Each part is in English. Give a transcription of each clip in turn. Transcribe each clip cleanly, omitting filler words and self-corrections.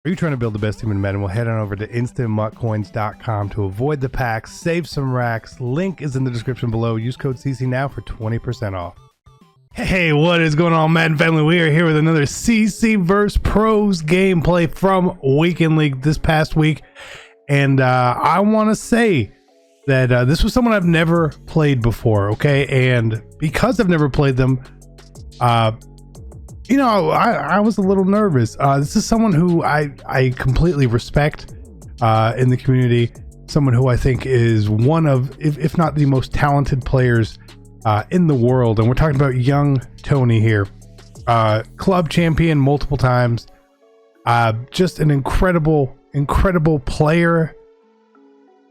Are you trying to build the best team in Madden? Well, head on over to instantmuttcoins.com to avoid the packs, save some racks. Link is in the description below. Use code CC now for 20% off. Hey, what is going on, Madden family? We are here with another CC vs. Pros gameplay from Weekend League this past week. And I want to say that this was someone I've never played before, okay? And because I've never played them, you know, I was a little nervous. This is someone who I completely respect in the community. Someone who I think is one of, if not the most talented players in the world. And we're talking about young Tony here. Club champion multiple times. Just an incredible player.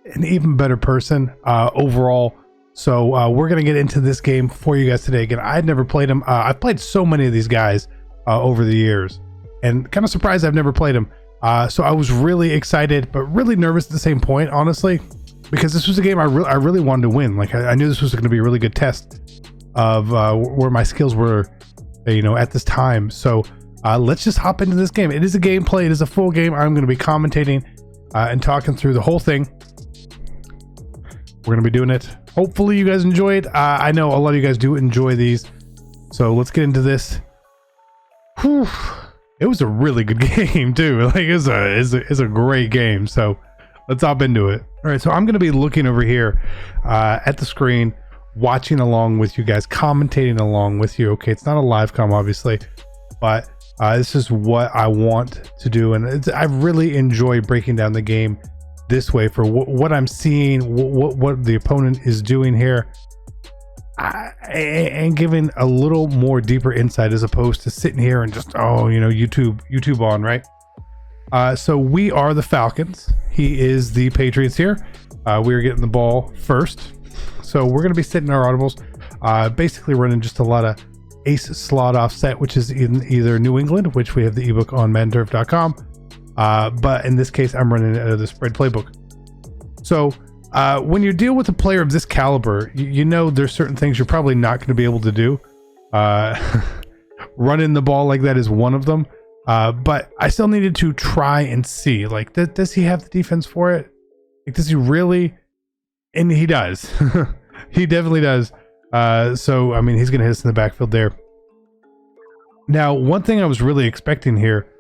An even better person overall. So we're going to get into this game for you guys today. Again, I'd never played him. I've played so many of these guys over the years and kind of surprised I've never played him. So I was really excited, but really nervous at the same point, honestly, because this was a game I really wanted to win. Like I knew this was going to be a really good test of where my skills were, you know, at this time. So let's just hop into this game. It is a gameplay. It is a full game. I'm going to be commentating and talking through the whole thing. We're going to be doing it. Hopefully you guys enjoy it. I know a lot of you guys do enjoy these. So let's get into this. Whew. It was a really good game too. Like it's a great game. So let's hop into it. All right. So I'm going to be looking over here at the screen, watching along with you guys, commentating along with you. Okay. It's not a live com, obviously, but this is what I want to do. And I really enjoy breaking down the game this way for what I'm seeing, what the opponent is doing here, and giving a little more deeper insight as opposed to sitting here and just, oh, you know, YouTube on, right? So we are the Falcons. He is the Patriots here. We are getting the ball first. So we're going to be sitting our audibles, basically running just a lot of ace slot offset, which is in either New England, which we have the ebook on maddenturf.com. But in this case, I'm running it out of the spread playbook. So when you deal with a player of this caliber, you know there's certain things you're probably not going to be able to do. Running the ball like that is one of them. But I still needed to try and see, like, does he have the defense for it? Like, does he really? And he does. He definitely does. So, I mean, he's going to hit us in the backfield there. Now, one thing I was really expecting here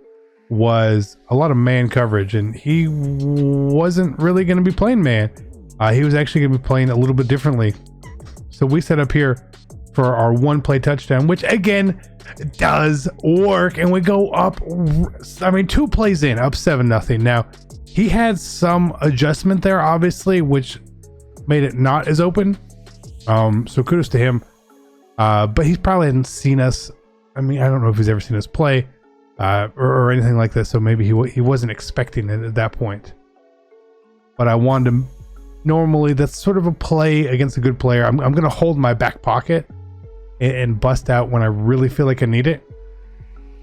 was a lot of man coverage, and he wasn't really going to be playing man. He was actually going to be playing a little bit differently. So we set up here for our one play touchdown, which again does work, and we go up, I mean, 2 plays in, up 7-0. Now he had some adjustment there, obviously, which made it not as open. So kudos to him. But he probably hadn't seen us. I mean, I don't know if he's ever seen us play or anything like that, so maybe he wasn't expecting it at that point. But I wanted to, normally that's sort of a play against a good player. I'm going to hold my back pocket and bust out when I really feel like I need it.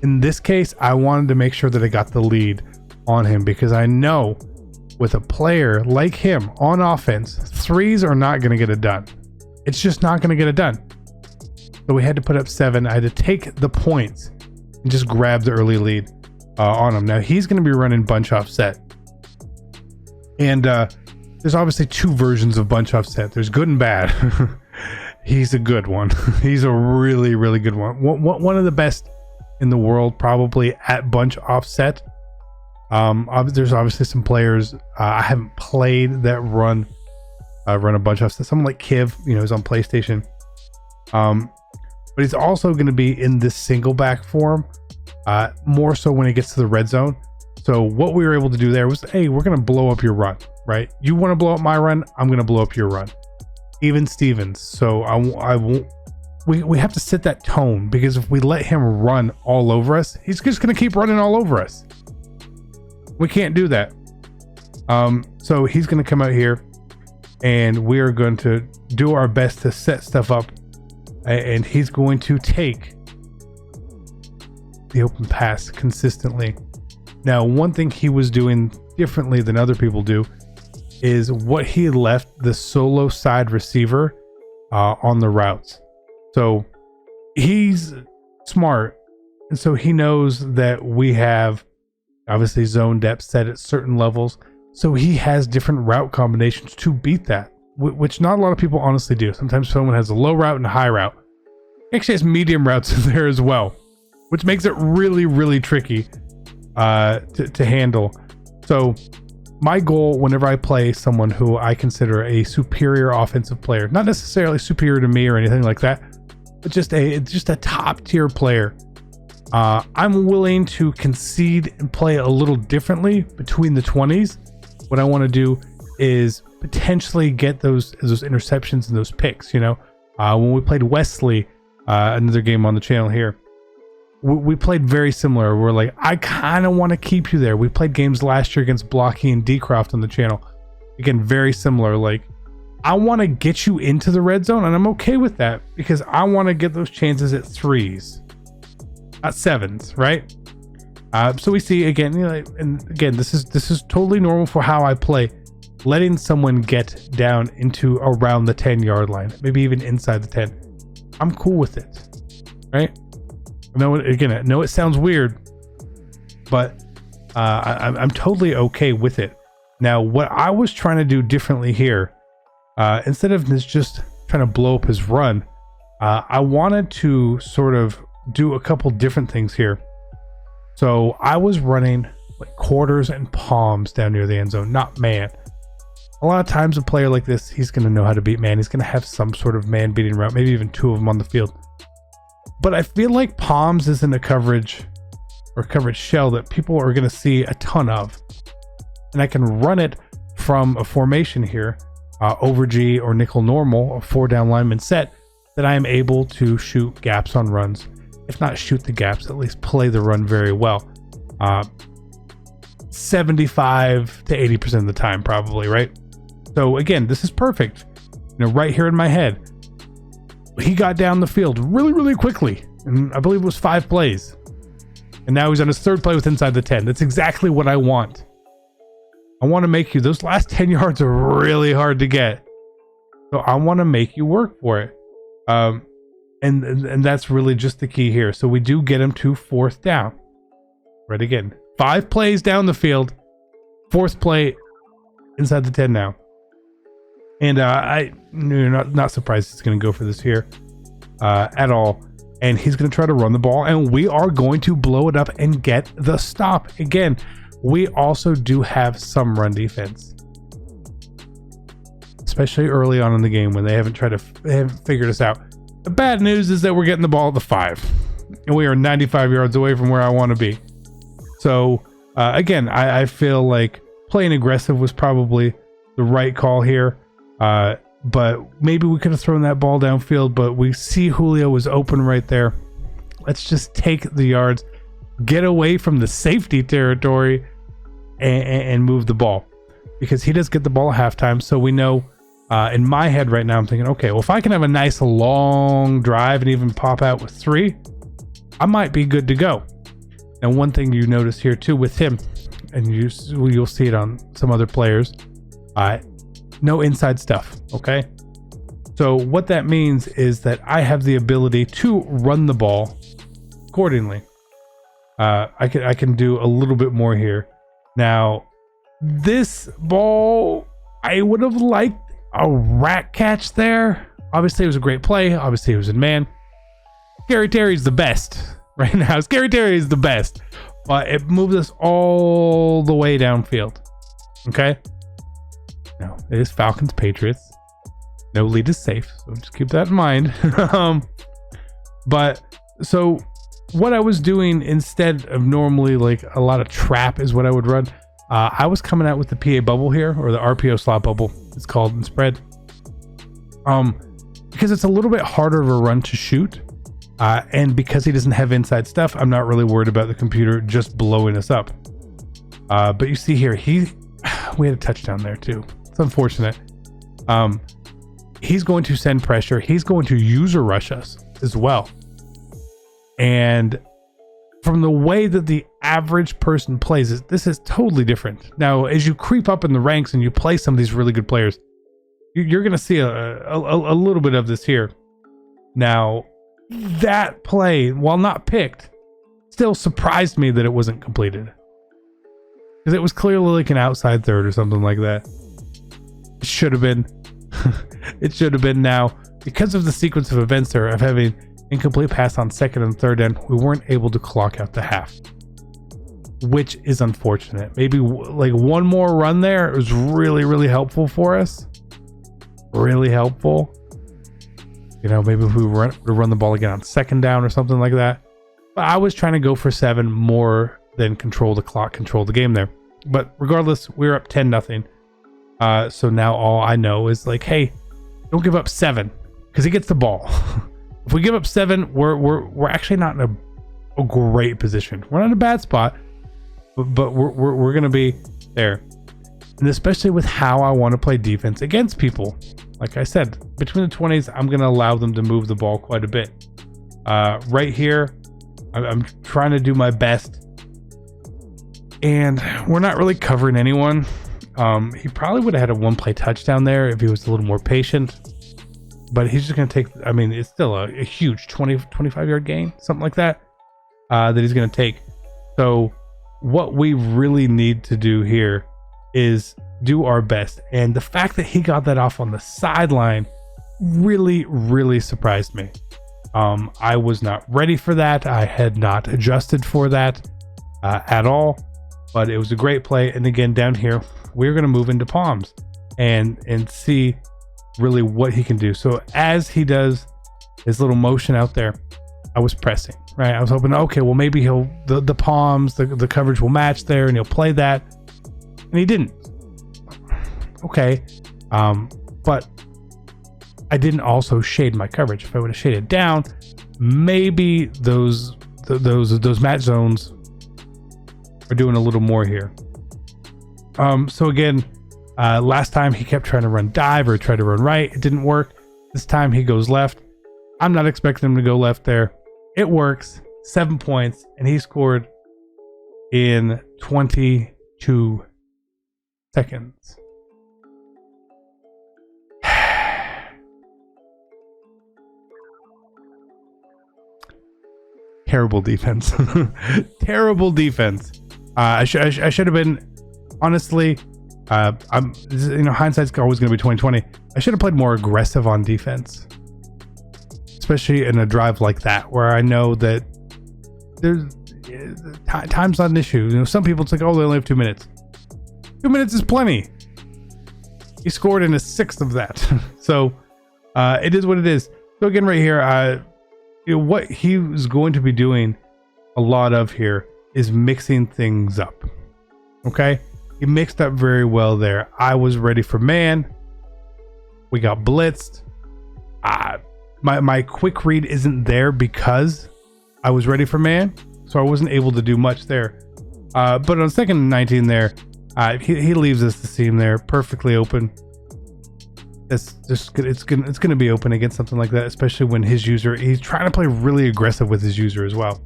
In this case, I wanted to make sure that I got the lead on him, because I know with a player like him on offense, threes are not going to get it done. It's just not going to get it done. So we had to put up 7. I had to take the points and just grab the early lead on him. Now he's going to be running bunch offset, and there's obviously 2 versions of bunch offset. There's good and bad. He's a good one. He's a really good one. One of the best in the world, probably, at bunch offset. There's obviously some players I haven't played that run a bunch offset. Someone like Kiv, you know, is on PlayStation. But he's also going to be in this single back form, more so when he gets to the red zone. So what we were able to do there was, hey, we're going to blow up your run, right? You want to blow up my run, I'm going to blow up your run. Even Stevens. So I won't. We have to set that tone, because if we let him run all over us, he's just going to keep running all over us. We can't do that. So he's going to come out here, and we are going to do our best to set stuff up. And he's going to take the open pass consistently. Now, one thing he was doing differently than other people do is what he left the solo side receiver on the routes. So he's smart, and so he knows that we have Obviously, zone depth set at certain levels. So he has different route combinations to beat that, which not a lot of people honestly do. Sometimes someone has a low route and a high route. He actually has medium routes in there as well, which makes it really, really tricky to handle. So my goal whenever I play someone who I consider a superior offensive player, not necessarily superior to me or anything like that, but just a top tier player, I'm willing to concede and play a little differently between the 20s. What I want to do is potentially get those interceptions and those picks. When we played Wesley, another game on the channel here, we played very similar. We're like, I kind of want to keep you there. We played games last year against Blocky and Decroft on the channel. Again, very similar. Like, I want to get you into the red zone, and I'm okay with that because I want to get those chances at 3s, not 7s, right? So we see again, and again, this is totally normal for how I play. Letting someone get down into around the 10-yard line, maybe even inside the 10. I'm cool with it, right? I know it sounds weird, but I'm totally okay with it. Now, what I was trying to do differently here, instead of just trying to blow up his run, I wanted to sort of do a couple different things here. So I was running like quarters and palms down near the end zone, not man. A lot of times a player like this, he's going to know how to beat man. He's going to have some sort of man beating route, maybe even 2 of them on the field. But I feel like palms isn't a coverage or coverage shell that people are going to see a ton of. And I can run it from a formation here, over G or nickel normal, a 4-down lineman set, that I am able to shoot gaps on runs. If not shoot the gaps, at least play the run very well. 75 to 80% of the time, probably, right? So again, this is perfect. Right here in my head. He got down the field really, really quickly. And I believe it was 5 plays. And now he's on his 3rd play with inside the 10. That's exactly what I want. I want to make you, those last 10 yards are really hard to get. So I want to make you work for it. And that's really just the key here. So we do get him to 4th down. Right again. 5 plays down the field. 4th play inside the 10 now. And I'm not surprised he's going to go for this here at all. And he's going to try to run the ball. And we are going to blow it up and get the stop. Again, we also do have some run defense. Especially early on in the game when they haven't figured us out. The bad news is that we're getting the ball at the 5. And we are 95 yards away from where I want to be. So, again, I feel like playing aggressive was probably the right call here. But maybe we could have thrown that ball downfield, but we see Julio was open right there. Let's just take the yards, get away from the safety territory, and move the ball. Because he does get the ball at halftime, so we know, in my head right now, I'm thinking, okay, well, if I can have a nice long drive and even pop out with 3, I might be good to go. Now, one thing you notice here too with him, and you'll see it on some other players, no inside stuff, okay? So what that means is that I have the ability to run the ball accordingly. I can do a little bit more here. Now, this ball, I would have liked a rat catch there. Obviously, it was a great play. Obviously, it was in man. Scary Terry's the best right now. Scary Terry is the best. But it moved us all the way downfield. Okay? Now, it is Falcons Patriots. No lead is safe, so just keep that in mind. But so what I was doing instead of normally like a lot of trap is what I would run. I was coming out with the PA bubble here, or the RPO slot bubble, it's called in spread. Because it's a little bit harder of a run to shoot. And because he doesn't have inside stuff, I'm not really worried about the computer just blowing us up. But you see here, we had a touchdown there too. It's unfortunate. He's going to send pressure. He's going to user rush us as well. And from the way that the average person plays, this is totally different. Now, as you creep up in the ranks and you play some of these really good players, you're going to see a little bit of this here. Now, that play, while not picked, still surprised me that it wasn't completed. because it was clearly like an outside third or something like that. It should have been. It should have been. Now, because of the sequence of events there of having incomplete pass on second and third end, we weren't able to clock out the half, which is unfortunate. Maybe like one more run there, it was really, really helpful for us. Really helpful. You know, maybe if we run the ball again on second down or something like that. But I was trying to go for 7 more than control the clock, control the game there. But regardless, we were up 10-0. So now all I know is like, hey, don't give up 7 because he gets the ball. If we give up 7, we're actually not in a great position. We're not in a bad spot, but we're gonna be there. And especially with how I want to play defense against people. Like I said, between the 20s, I'm gonna allow them to move the ball quite a bit. Right here, I'm trying to do my best, and we're not really covering anyone. He probably would have had a 1-play touchdown there if he was a little more patient. But he's just going to take, I mean, it's still a huge 25 yard gain, something like that, that he's going to take. So what we really need to do here is do our best. And the fact that he got that off on the sideline really, really surprised me. I was not ready for that. I had not adjusted for that at all, but it was a great play. And again, down here, we're going to move into palms and see really what he can do. So as he does his little motion out there, I was pressing, right? I was hoping, okay, well, maybe he'll, the palms, the coverage will match there and he'll play that. And he didn't. Okay. But I didn't also shade my coverage. If I would have shaded down, maybe those match zones are doing a little more here. So again, last time he kept trying to run dive or try to run right. It didn't work. This time he goes left. I'm not expecting him to go left there. It works. 7 points, and he scored in 22 seconds. Terrible defense. Terrible defense. I should have been, honestly, hindsight's always going to be 2020. I should have played more aggressive on defense, especially in a drive like that, where I know that there's time's not an issue. You know, some people, it's like, oh, they only have 2 minutes. 2 minutes is plenty. He scored in a sixth of that. So it is what it is. So again, right here, what he was going to be doing a lot of here is mixing things up. Okay, he mixed up very well there. I was ready for man. We got blitzed. My quick read isn't there because I was ready for man, so I wasn't able to do much there. But on 2nd and 19 there, he leaves us the seam there perfectly open. It's gonna be open against something like that, especially when he's trying to play really aggressive with his user as well.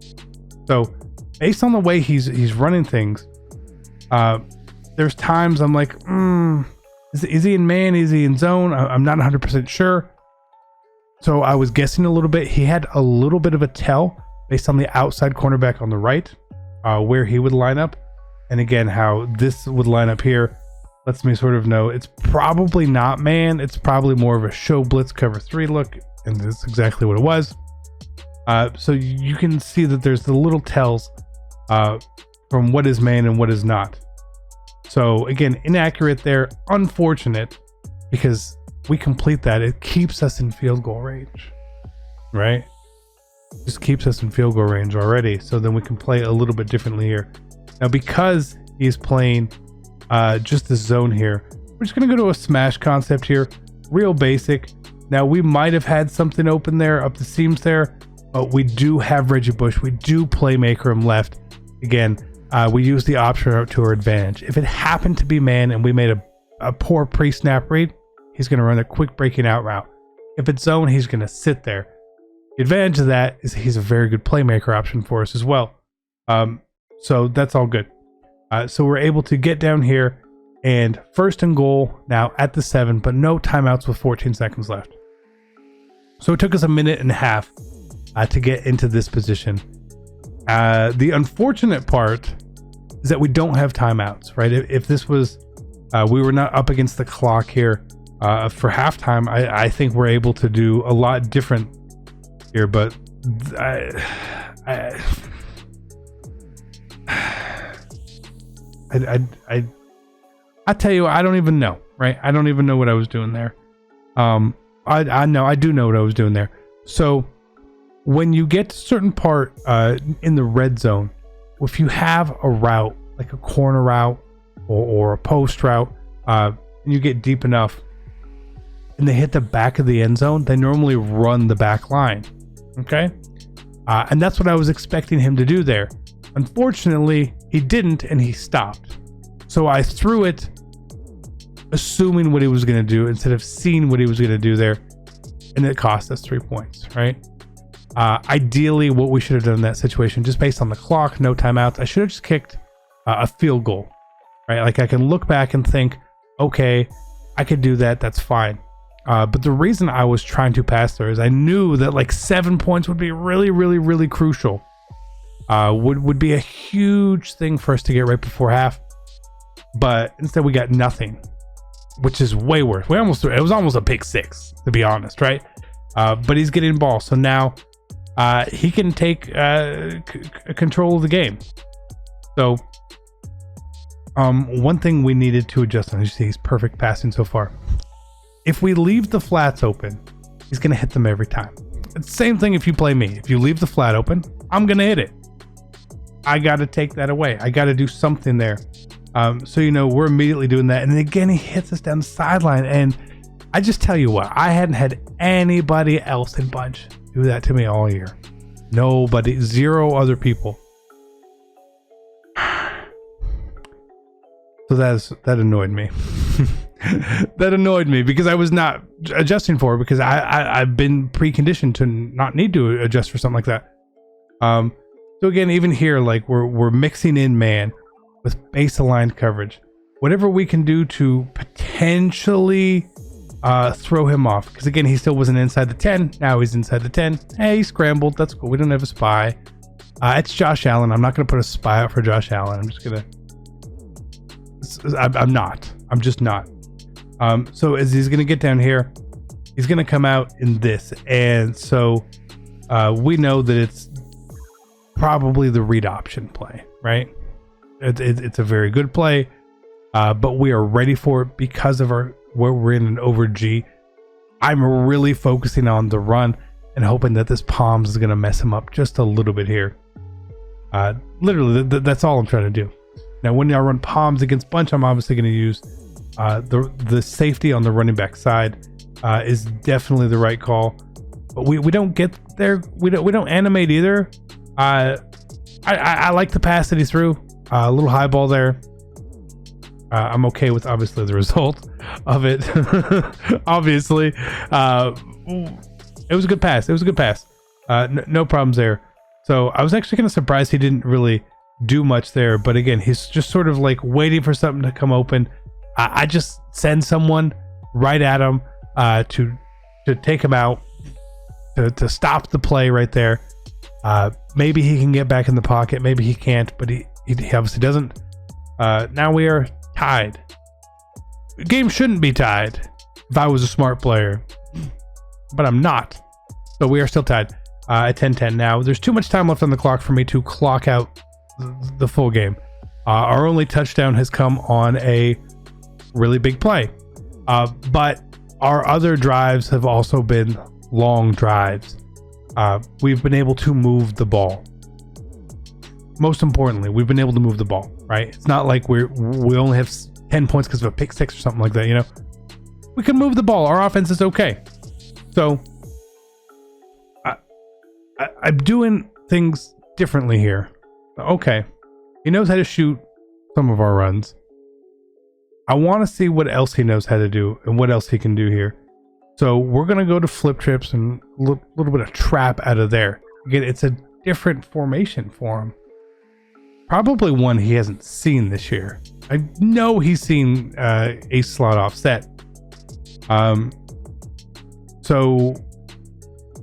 So based on the way he's running things, there's times I'm like, is he in man? Is he in zone? I'm not 100% sure. So I was guessing a little bit. He had a little bit of a tell based on the outside cornerback on the right, where he would line up. And again, how this would line up here lets me sort of know it's probably not man. It's probably more of a show blitz cover 3 look. And that's exactly what it was. So you can see that there's the little tells from what is man and what is not. So again, inaccurate there, unfortunate, because we complete that. It keeps us in field goal range, right? Just keeps us in field goal range already. So then we can play a little bit differently here. Now, because he's playing just this zone here, we're just going to go to a smash concept here. Real basic. Now, we might have had something open there up the seams there, but we do have Reggie Bush. We do playmaker him left. Again, we use the option to our advantage. If it happened to be man and we made a poor pre-snap read, he's going to run a quick breaking out route. If it's zone, he's going to sit there. The advantage of that is he's a very good playmaker option for us as well. So that's all good. So we're able to get down here and 1st and goal now at the 7, but no timeouts with 14 seconds left. So it took us a minute and a half to get into this position. The unfortunate part is that we don't have timeouts, right? If this was, we were not up against the clock here for halftime, I think we're able to do a lot different here, but I tell you, I don't even know, right? I don't even know what I was doing there. I do know what I was doing there. So when you get to a certain part in the red zone, if you have a route, like a corner route or a post route, and you get deep enough and they hit the back of the end zone, they normally run the back line. Okay? And that's what I was expecting him to do there. Unfortunately, he didn't, and he stopped. So I threw it assuming what he was going to do instead of seeing what he was going to do there, and it cost us 3 points, right? Ideally, what we should have done in that situation, just based on the clock, no timeouts, I should have just kicked a field goal, right? Like, I can look back and think, okay, I could do that, that's fine. But the reason I was trying to pass there is I knew that like 7 points would be really, really, really crucial. Would be a huge thing for us to get right before half. But instead we got nothing, which is way worse. It was almost a pick six, to be honest, right? But he's getting ball, so now he can take control of the game. So one thing we needed to adjust on, you see he's perfect passing so far. If we leave the flats open, he's going to hit them every time. It's the same thing if you play me. If you leave the flat open, I'm going to hit it. I got to take that away. I got to do something there. So, we're immediately doing that. And then again, he hits us down the sideline. And I just tell you what, I hadn't had anybody else in bunch do that to me all year. Nobody, 0 other people. So that annoyed me. That annoyed me because I was not adjusting for it, because I've been preconditioned to not need to adjust for something like that. So again, even here, like we're mixing in man with base aligned coverage. Whatever we can do to potentially throw him off, because again, he still wasn't inside the 10. Now he's inside the 10. Hey, he scrambled. That's cool. We don't have a spy. It's Josh Allen. I'm not going to put a spy out for Josh Allen. I'm just going to. I'm just not. So as he's going to get down here, he's going to come out in this. And so we know that it's probably the read option play, right? It's a very good play, but we are ready for it because of where we're in an over G. I'm really focusing on the run and hoping that this Palms is going to mess him up just a little bit here. Literally, that's all I'm trying to do. Now, when I run Palms against bunch, I'm obviously going to use the safety on the running back side is definitely the right call. But we don't get there. We don't animate either. I like the pass that he threw. A little high ball there. I'm okay with obviously the result of it. Obviously, it was a good pass. No problems there. So I was actually kind of surprised he didn't really do much there. But again, he's just sort of like waiting for something to come open. I just send someone right at him to take him out, to stop the play right there. Maybe he can get back in the pocket. Maybe he can't, but he obviously doesn't. Now we are tied. The game shouldn't be tied if I was a smart player, but I'm not. So we are still tied at 10-10 now. There's too much time left on the clock for me to clock out the full game. Our only touchdown has come on a really big play. But our other drives have also been long drives. We've been able to move the ball. Most importantly, we've been able to move the ball, right? It's not like we only have 10 points because of a pick six or something like that, We can move the ball. Our offense is okay. So I'm doing things differently here. Okay. He knows how to shoot some of our runs. I want to see what else he knows how to do and what else he can do here. So we're going to go to flip trips and a little bit of trap out of there. Again, it's a different formation for him. Probably one he hasn't seen this year. I know he's seen a slot offset. So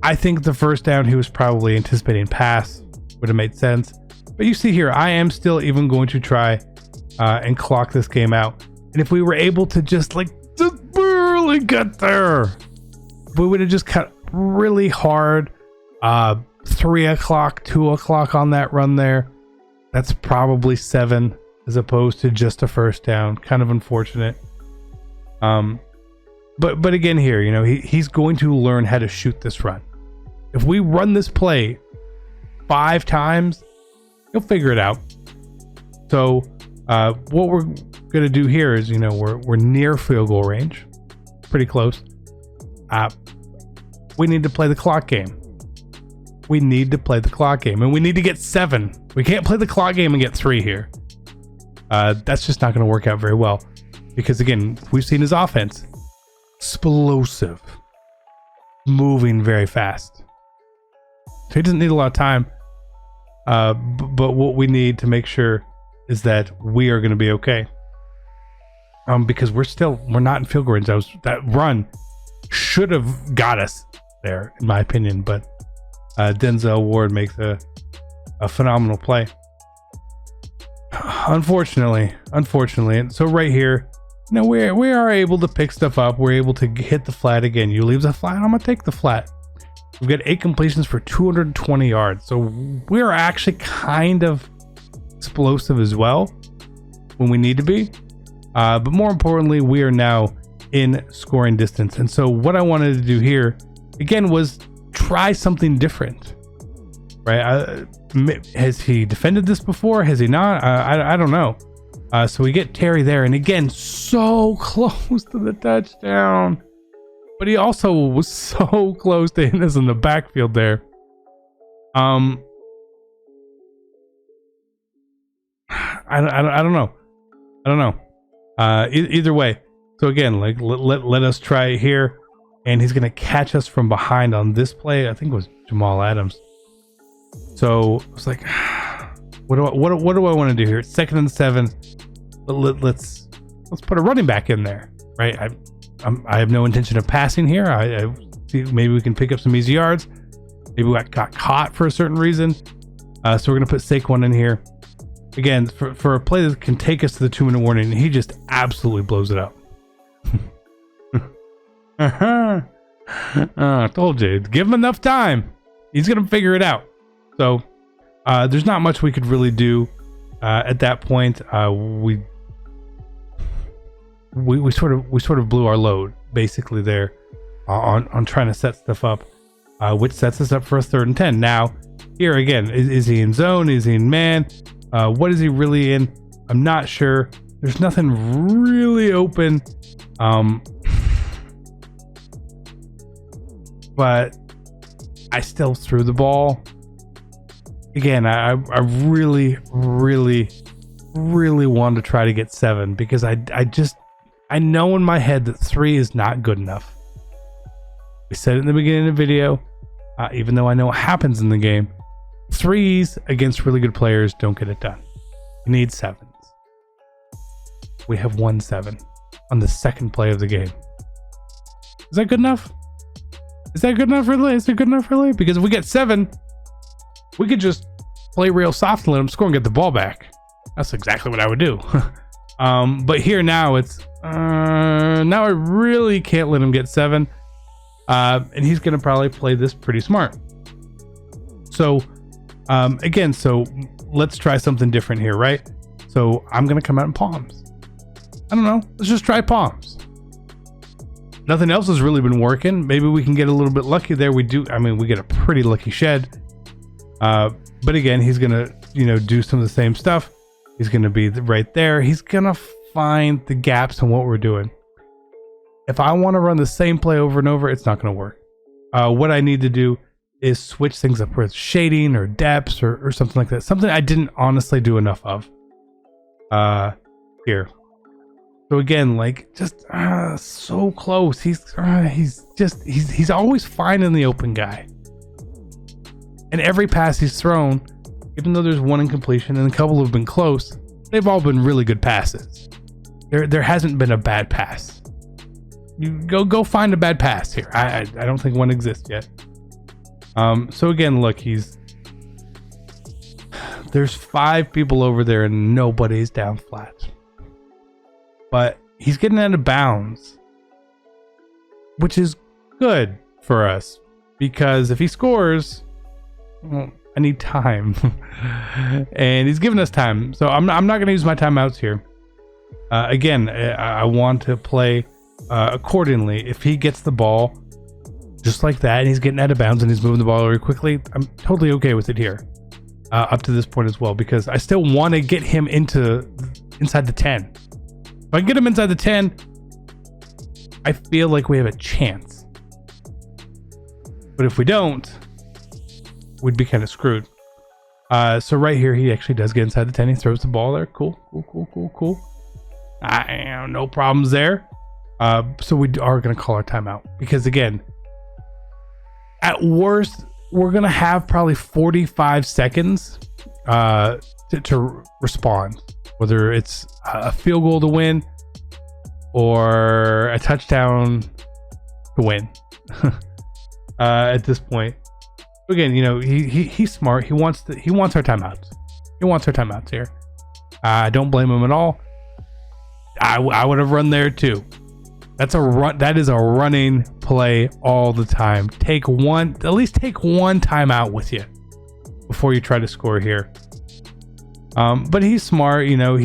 I think the first down he was probably anticipating pass would have made sense. But you see here, I am still even going to try and clock this game out. And if we were able to just barely get there, if we would have just cut really hard, 3 o'clock, 2 o'clock on that run there, that's probably 7 as opposed to just a first down. Kind of unfortunate. But again here, you know, he's going to learn how to shoot this run. If we run this play 5 times, he'll figure it out. So what we're gonna do here is, you know, we're near field goal range, pretty close. We need to play the clock game. We need to play the clock game, and we need to get 7. We can't play the clock game and get 3 here. That's just not going to work out very well, because again, we've seen his offense, explosive, moving very fast. So he doesn't need a lot of time. But what we need to make sure is that we are going to be okay. Because we're not in field goal range. That run should have got us there, in my opinion, but Denzel Ward makes a phenomenal play. Unfortunately. And so right here, you know, we are able to pick stuff up. We're able to hit the flat again. You leave the flat, I'm gonna take the flat. We've got 8 completions for 220 yards. So we're actually kind of explosive as well when we need to be. But more importantly, we are now in scoring distance. And so what I wanted to do here again was try something different, right? Has he defended this before? Has he not? I don't know. So we get Terry there, and again, so close to the touchdown, but he also was so close to hitting us in the backfield there. I don't know. Either way. So again, like let us try it here, and he's gonna catch us from behind on this play. I think it was Jamal Adams. So it's like, what do I want to do here? It's 2nd and 7. Let's put a running back in there, right? I have no intention of passing here. I see maybe we can pick up some easy yards. Maybe we got caught for a certain reason. So we're gonna put Saquon in here again for a play that can take us to the 2-minute warning. And he just absolutely blows it up. I told you, give him enough time, he's gonna figure it out. So there's not much we could really do at that point. We sort of blew our load basically there on trying to set stuff up, which sets us up for a 3rd and 10. Now here again, is he in zone? Is he in man? What is he really in? I'm not sure. There's nothing really open. But I still threw the ball. Again, I really wanted to try to get 7, because I know in my head that 3 is not good enough. We said it in the beginning of the video, even though I know what happens in the game, 3s against really good players don't get it done. You need 7s. We have 1 7 on the 2nd play of the game. Is that good enough? Is that good enough really? Is it good enough really? Because if we get 7, we could just play real soft and let him score and get the ball back. That's exactly what I would do. But here now it's now I really can't let him get 7, and he's gonna probably play this pretty smart. So again, so let's try something different here, right? So I'm gonna come out in palms. I don't know, let's just try palms. Nothing else has really been working. Maybe we can get a little bit lucky there. We get a pretty lucky shed. But again, he's gonna, you know, do some of the same stuff. He's gonna be right there. He's gonna find the gaps in what we're doing. If I want to run the same play over and over, it's not gonna work. What I need to do is switch things up with shading or depths or something like that. Something I didn't honestly do enough of here. So again, like just so close. He's always finding the open guy. And every pass he's thrown, even though there's one incompletion and a couple have been close, they've all been really good passes. There hasn't been a bad pass. You go find a bad pass here. I don't think one exists yet. So again, look, there's 5 people over there and nobody's down flat. But he's getting out of bounds, which is good for us because if he scores, well, I need time. And he's giving us time. So I'm not going to use my timeouts here. Again, I want to play accordingly. If he gets the ball just like that and he's getting out of bounds and he's moving the ball very quickly, I'm totally okay with it here. Up to this point as well, because I still want to get him inside the 10. If I can get him inside the 10, I feel like we have a chance. But if we don't, we'd be kind of screwed. So right here, he actually does get inside the 10. He throws the ball there. Cool. No problems there. So we are going to call our timeout because, again, at worst, we're going to have probably 45 seconds to respond, whether it's a field goal to win or a touchdown to win. At this point, again, you know, he's smart. He wants our timeouts. He wants our timeouts here. I don't blame him at all. I would have run there too. That's a run. That is a running play all the time. At least take one timeout with you before you try to score here. But he's smart, you know.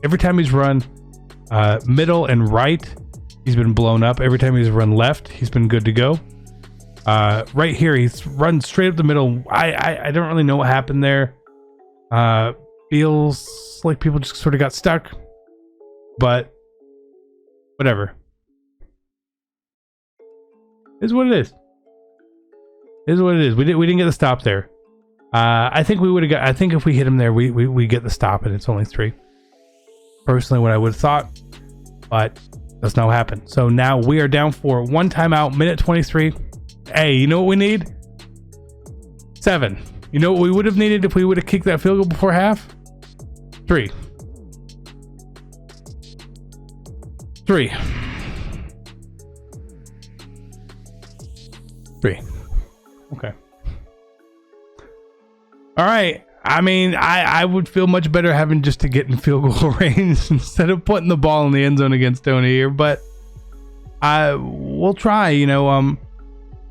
Every time he's run middle and right, he's been blown up. Every time he's run left, he's been good to go. Right here, he's run straight up the middle. I don't really know what happened there. Feels like people just sort of got stuck, but whatever. Is what it is. Is what it is. We didn't get the stop there. I think we would have got. I think if we hit him there, we get the stop, and it's only 3. Personally, what I would have thought, but that's not what happened. So now we are down for 1 timeout, minute 23. Hey, you know what we need? 7. You know what we would have needed if we would have kicked that field goal before half? 3. 3. Okay. All right. I mean, I would feel much better having just to get in field goal range instead of putting the ball in the end zone against Tony here. But we'll try. You know,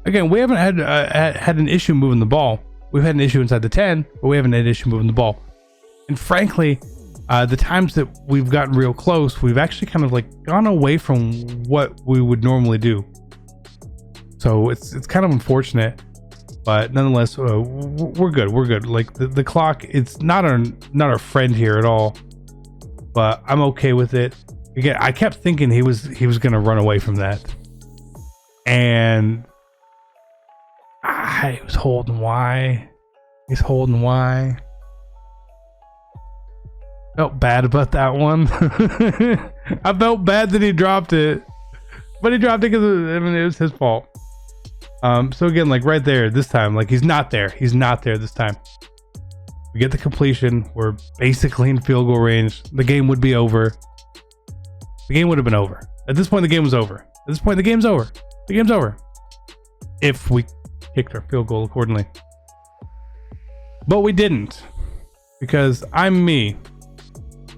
again, we haven't had an issue moving the ball. We've had an issue inside the 10, but we haven't had an issue moving the ball. And frankly, the times that we've gotten real close, we've actually kind of like gone away from what we would normally do. So it's kind of unfortunate, but nonetheless, we're good. We're good. Like the clock, it's not our friend here at all, but I'm okay with it. Again, I kept thinking he was going to run away from that, and he was holding Y. He's holding Y. Felt bad about that one. I felt bad that he dropped it, but he dropped it because it was his fault. So again, like right there, this time, like he's not there this time. We get the completion. We're basically in field goal range. The game would be over. The game would have been over. At this point, the game was over. At this point, the game's over. The game's over. If we kicked our field goal accordingly. But we didn't. Because I'm me.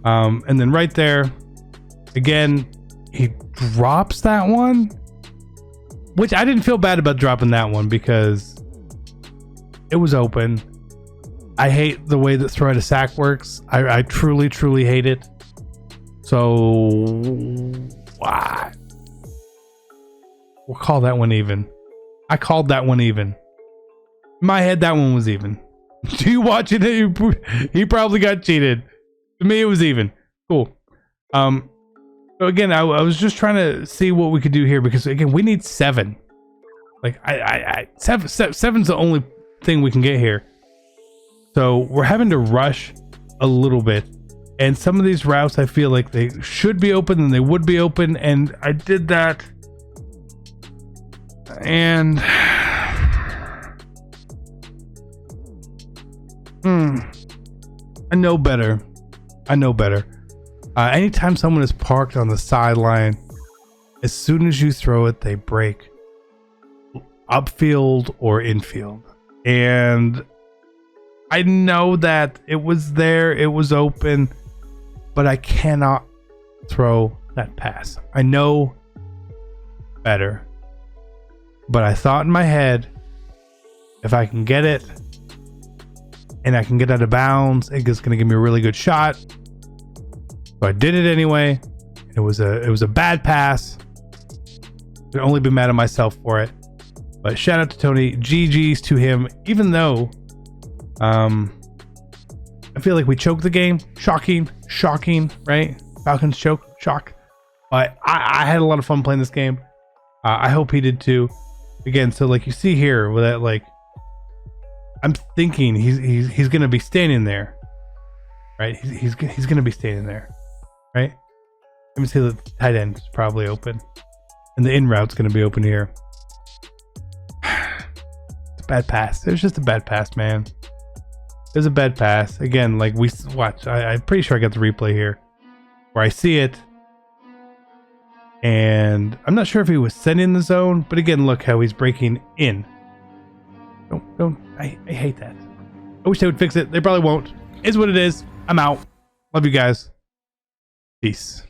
And then right there, again, he drops that one. Which I didn't feel bad about dropping that one because it was open. I hate the way that throw to sack works. I truly, truly hate it. So what? We'll call that one even. I called that one even. In my head, that one was even. Do you watch it? He probably got cheated. To me, it was even. Cool. So again, I was just trying to see what we could do here because again, we need 7. Like seven's the only thing we can get here. So we're having to rush a little bit, and some of these routes I feel like they should be open and they would be open, and I did that, and I know better. Anytime someone is parked on the sideline, as soon as you throw it, they break upfield or infield. And I know that it was there, it was open, but I cannot throw that pass. I know better, but I thought in my head, if I can get it and I can get out of bounds, it's going to give me a really good shot. So I did it anyway. It was a bad pass. I'd only be mad at myself for it. But shout out to Tony. GG's to him. Even though I feel like we choked the game. Shocking, right? Falcons shock. But I had a lot of fun playing this game. I hope he did too. Again, so like you see here with that, like I'm thinking he's gonna be standing there, right? He's gonna be standing there, right? Let me see, the tight end is probably open, and the in route's gonna be open here. It's a bad pass. It was just a bad pass, man. It was a bad pass. Again, like we watch. I'm pretty sure I got the replay here, where I see it, and I'm not sure if he was sending the zone, but again, look how he's breaking in. Don't. I hate that. I wish they would fix it. They probably won't. Is what it is. I'm out. Love you guys. Peace.